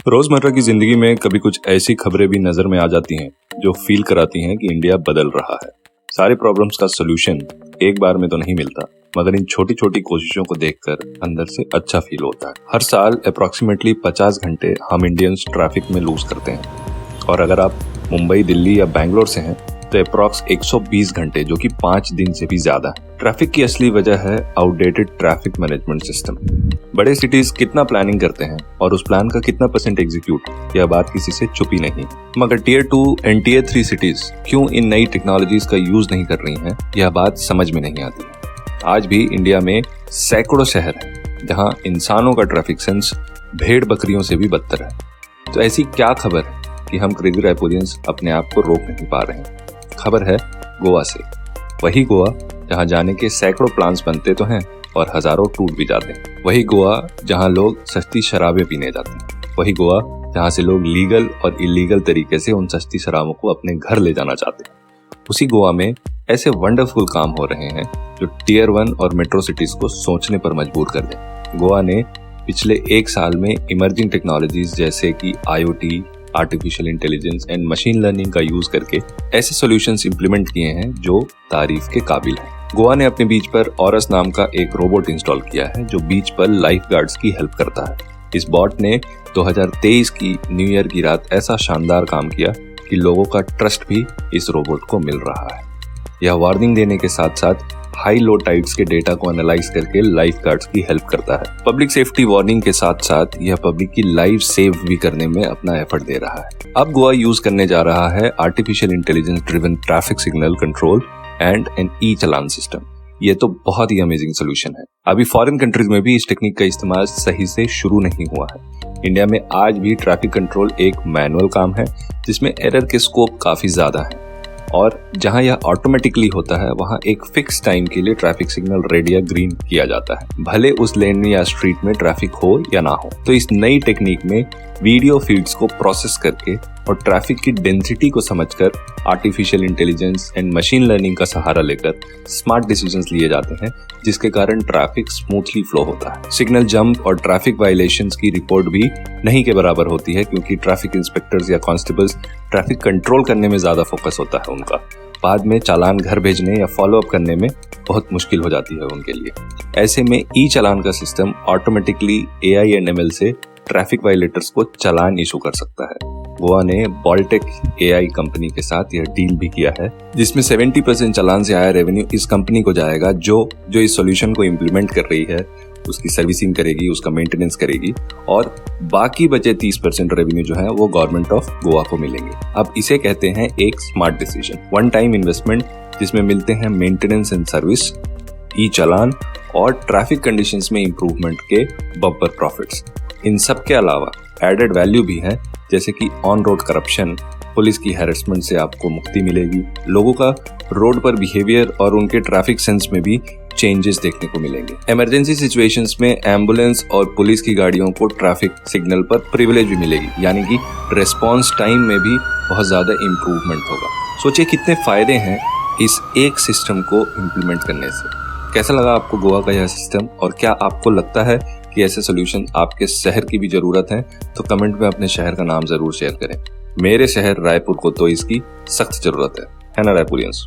रोजमर्रा की जिंदगी में कभी कुछ ऐसी खबरें भी नजर में आ जाती हैं जो फील कराती हैं कि इंडिया बदल रहा है। सारे प्रॉब्लम्स का सोल्यूशन एक बार में तो नहीं मिलता, मगर इन छोटी छोटी कोशिशों को देखकर अंदर से अच्छा फील होता है। हर साल अप्रोक्सीमेटली 50 घंटे हम इंडियंस ट्रैफिक में लूज करते हैं, और अगर आप मुंबई, दिल्ली या बैंगलोर से हैं तो अप्रॉक्स 120 घंटे, जो कि 5 दिन से भी ज्यादा है। ट्रैफिक की असली वजह है आउटडेटेड ट्रैफिक मैनेजमेंट सिस्टम। बड़े सिटीज कितना प्लानिंग करते हैं और उस प्लान का कितना % एग्जीक्यूट, यह बात किसी से छुपी नहीं। मगर टियर 2 एंड टियर 3 सिटीज क्यों इन नई टेक्नोलॉजीज का यूज नहीं कर रही हैं, यह बात समझ में नहीं आती। आज भी इंडिया में सैकड़ों शहर हैं जहां इंसानों का ट्रैफिक सेंस भेड़ बकरियों से भी बदतर है। तो ऐसी क्या खबर है कि हम क्रेजी रायपुरियंस अपने आप को रोक नहीं पा रहे हैं? खबर है गोवा से। वही गोवा जहां जाने के सैकड़ों प्लान्स बनते तो हैं और हजारों टूट भी जाते हैं। वही गोवा जहां लोग सस्ती शराबें पीने जाते हैं। वही गोवा जहां से लोग लीगल और इलीगल तरीके से उन सस्ती शराबों को अपने घर ले जाना चाहते हैं। उसी गोवा में ऐसे वंडरफुल काम हो रहे हैं जो टियर 1 और मेट्रो सिटीज को सोचने पर मजबूर कर दें। गोवा ने पिछले 1 साल में इमर्जिंग टेक्नोलॉजीज जैसे कि IoT, artificial intelligence and machine learning का यूज करके ऐसे सॉल्यूशंस इंप्लीमेंट किए हैं जो तारीफ के काबिल हैं। गोवा ने अपने बीच पर ऑरस नाम का एक रोबोट इंस्टॉल किया है जो बीच पर लाइफ गार्ड्स की हेल्प करता है। इस बॉट ने 2023 की न्यू ईयर की रात ऐसा शानदार काम किया कि लोगों का ट्रस्ट भी इस रोबोट को मिल रहा है। यह वार्निंग देने के साथ साथ हाई लो टाइड्स के डेटा को एनालाइज करके लाइफ गार्ड्स की हेल्प करता है। पब्लिक सेफ्टी वार्निंग के साथ साथ यह पब्लिक की लाइफ सेव भी करने में अपना एफर्ट दे रहा है। अब गोवा यूज करने जा रहा है artificial intelligence driven traffic signal control and an e challan system. ये तो बहुत ही अमेजिंग सोल्यूशन है। अभी फॉरेन कंट्रीज में भी इस टेक्निक का इस्तेमाल सही से शुरू नहीं हुआ है। इंडिया में आज भी ट्रैफिक कंट्रोल एक मैनुअल काम है जिसमें एरर के स्कोप काफी ज्यादा है, और जहां यह ऑटोमेटिकली होता है वहां एक फिक्स टाइम के लिए ट्रैफिक सिग्नल रेड या ग्रीन किया जाता है, भले उस लेन या स्ट्रीट में ट्रैफिक हो या ना हो। तो इस नई टेक्निक में वीडियो फीड्स को प्रोसेस करके और ट्रैफिक की डेंसिटी को समझकर artificial intelligence and machine learning का सहारा लेकर स्मार्ट डिसीजंस लिए जाते हैं, जिसके कारण ट्रैफिक स्मूथली फ्लो होता है। सिग्नल जंप और ट्रैफिक वायलेशंस की रिपोर्ट भी नहीं के बराबर होती है, क्योंकि ट्रैफिक इंस्पेक्टर्स या कांस्टेबल्स ट्रैफिक कंट्रोल करने में ज्यादा फोकस होता है उनका। बाद में चालान घर भेजने या फॉलो अप करने में बहुत मुश्किल हो जाती है उनके लिए। ऐसे में ई चालान का system automatically AI and ML से ट्रैफिक वायलेटर्स को चालान इशू कर सकता है। गोवा ने बॉल्टेक AI कंपनी के साथ यह डील भी किया है, जिसमें 70% चालान से आया रेवेन्यू इस कंपनी को जाएगा जो इस सॉल्यूशन को इम्प्लीमेंट कर रही है, उसकी सर्विसिंग करेगी, उसका मेंटेनेंस करेगी, और बाकी बचे 30% रेवेन्यू जो है वो गवर्नमेंट ऑफ गोवा को मिलेंगे। अब इसे कहते हैं एक smart decision, one time investment, जिसमें मिलते हैं मेंटेनेंस एंड सर्विस, ई चालान और ट्रैफिक कंडीशंस में इंप्रूवमेंट के बम्पर प्रॉफिट्स। इन सब के अलावा एडेड वैल्यू भी है, जैसे कि ऑन रोड करप्शन, पुलिस की हैरेसमेंट से आपको मुक्ति मिलेगी, लोगों का रोड पर बिहेवियर और उनके ट्रैफिक सेंस में भी चेंजेस देखने को मिलेंगे। इमरजेंसी सिचुएशंस में एम्बुलेंस और पुलिस की गाड़ियों को ट्रैफिक सिग्नल पर प्रिविलेज भी मिलेगी, यानी कि रिस्पॉन्स टाइम में भी बहुत ज्यादा इम्प्रूवमेंट होगा। सोचिए कितने फायदे हैं इस एक सिस्टम को इम्प्लीमेंट करने से। कैसा लगा आपको गोवा का यह सिस्टम, और क्या आपको लगता है कि ऐसे सोल्यूशन आपके शहर की भी जरूरत है? तो कमेंट में अपने शहर का नाम जरूर शेयर करें। मेरे शहर रायपुर को तो इसकी सख्त जरूरत है ना रायपुरियंस?